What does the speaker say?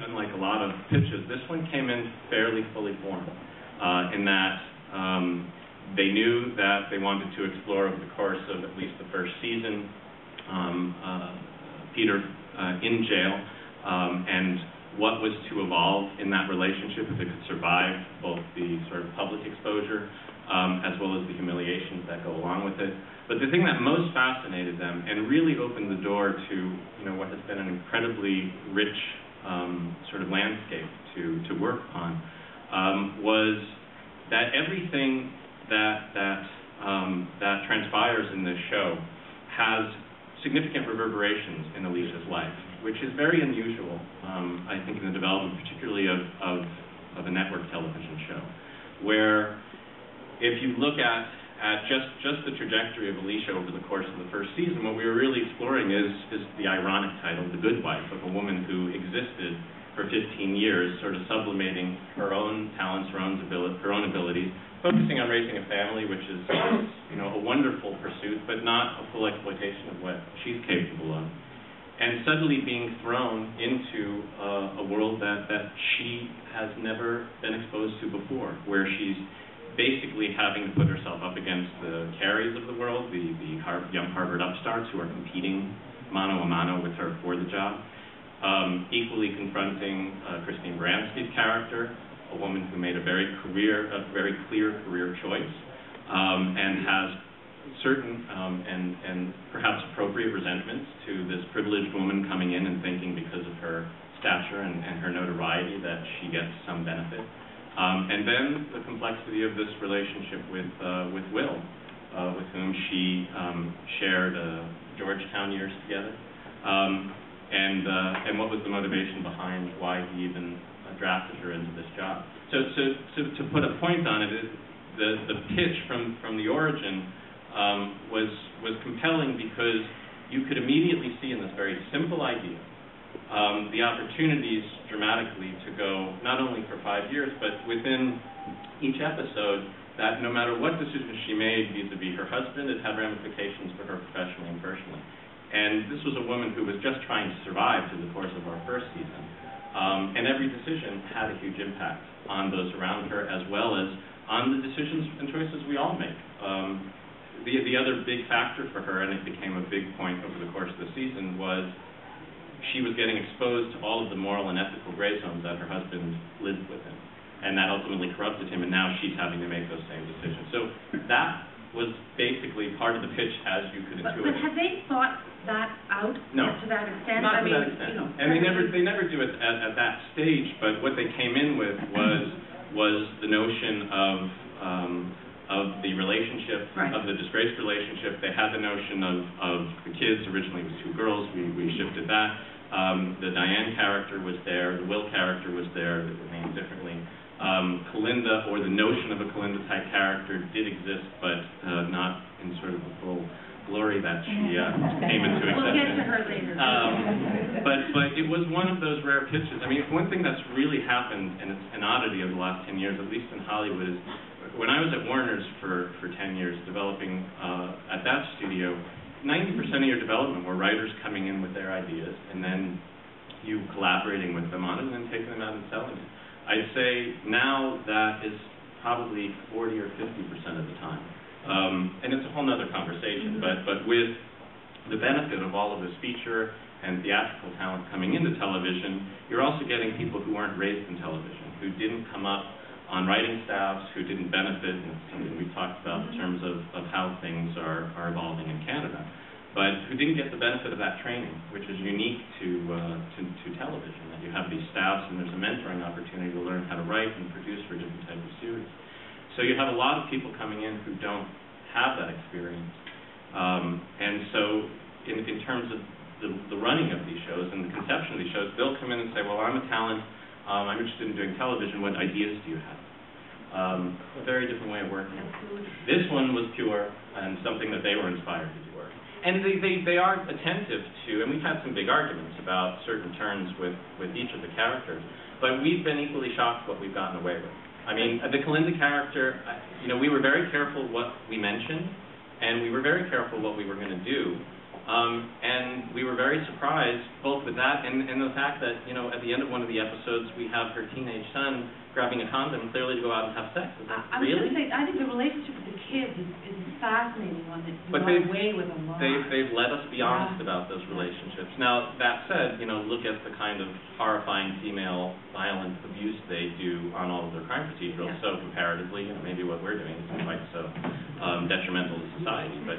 unlike a lot of pitches, this one came in fairly fully formed, in that they knew that they wanted to explore over the course of at least the first season Peter in jail, and what was to evolve in that relationship, if it could survive both the sort of public exposure as well as the humiliations that go along with it. But the thing that most fascinated them and really opened the door to what has been an incredibly rich sort of landscape to work on was that everything that transpires in this show has significant reverberations in Alicia's life, which is very unusual, I think, in the development, particularly of a network television show, where if you look at just the trajectory of Alicia over the course of the first season, what we were really exploring is the ironic title, The Good Wife, of a woman who existed for 15 years, sort of sublimating her own talents, her own abilities, focusing on raising a family, which is a wonderful pursuit, but not a full exploitation of what she's capable of. And suddenly being thrown into a world that she has never been exposed to before, where she's basically having to put herself up against the Carries of the world, the young Harvard upstarts who are competing mano a mano with her for the job. Equally confronting Christine Baranski's character, a woman who made a very clear career choice, and has certain and perhaps appropriate resentments to this privileged woman coming in and thinking because of her stature and her notoriety that she gets some benefit. And then the complexity of this relationship with Will, with whom she shared Georgetown years together, and what was the motivation behind why he even drafted her into this job. So to put a point on it, the pitch from the origin was compelling because you could immediately see in this very simple idea the opportunities dramatically to go not only for 5 years, but within each episode, that no matter what decision she made vis-a-vis her husband, it had ramifications for her professionally and personally. And this was a woman who was just trying to survive through the course of our first season. And every decision had a huge impact on those around her, as well as on the decisions and choices we all make. The other big factor for her, and it became a big point over the course of the season, was she was getting exposed to all of the moral and ethical gray zones that her husband lived within. And that ultimately corrupted him, and now she's having to make those same decisions. So that was basically part of the pitch, as you could intuit. But have they thought that out to that extent? Not to that extent. And they never do it at that stage, but what they came in with was the notion of the relationship, of the disgraced relationship. They had the notion of the kids. Originally it was 2 girls. We shifted that. The Diane character was there. The Will character was there. That were named differently. Kalinda, or the notion of a Kalinda-type character, did exist, but not in sort of the full glory that she came into existence. We'll get to her later. But it was one of those rare pitches. I mean, one thing that's really happened, and it's an oddity of the last 10 years, at least in Hollywood, is when I was at Warner's for 10 years developing at that studio, 90% of your development were writers coming in with their ideas, and then you collaborating with them on it and then taking them out and selling it. I'd say now that is probably 40 or 50% of the time. And it's a whole other conversation, but with the benefit of all of this feature and theatrical talent coming into television, you're also getting people who weren't raised in television, who didn't come up on writing staffs, who didn't benefit, and it's something we've talked about in terms of how things are evolving in Canada, but who didn't get the benefit of that training, which is unique to television, that you have these staffs and there's a mentoring opportunity to learn how to write and produce for different types of series. So you have a lot of people coming in who don't have that experience. And so in terms of the running of these shows and the conception of these shows, they'll come in and say, well, I'm a talent, I'm interested in doing television, what ideas do you have? A very different way of working. Absolutely. This one was pure and something that they were inspired to do. And they are attentive to, and we've had some big arguments about certain turns with each of the characters, but we've been equally shocked what we've gotten away with. I mean, the Kalinda character, we were very careful what we mentioned, and we were very careful what we were going to do, And we were very surprised, both with that and the fact that, you know, at the end of one of the episodes, we have her teenage son grabbing a condom clearly to go out and have sex. Is that I was really? going to say, I think the relationship with the kids is a fascinating one that you But got away with a lot. They've let us be honest about those relationships. Now, that said, you know, look at the kind of horrifying female violent abuse they do on all of their crime procedurals. Yeah. So comparatively, you know, maybe what we're doing isn't quite so detrimental to society. But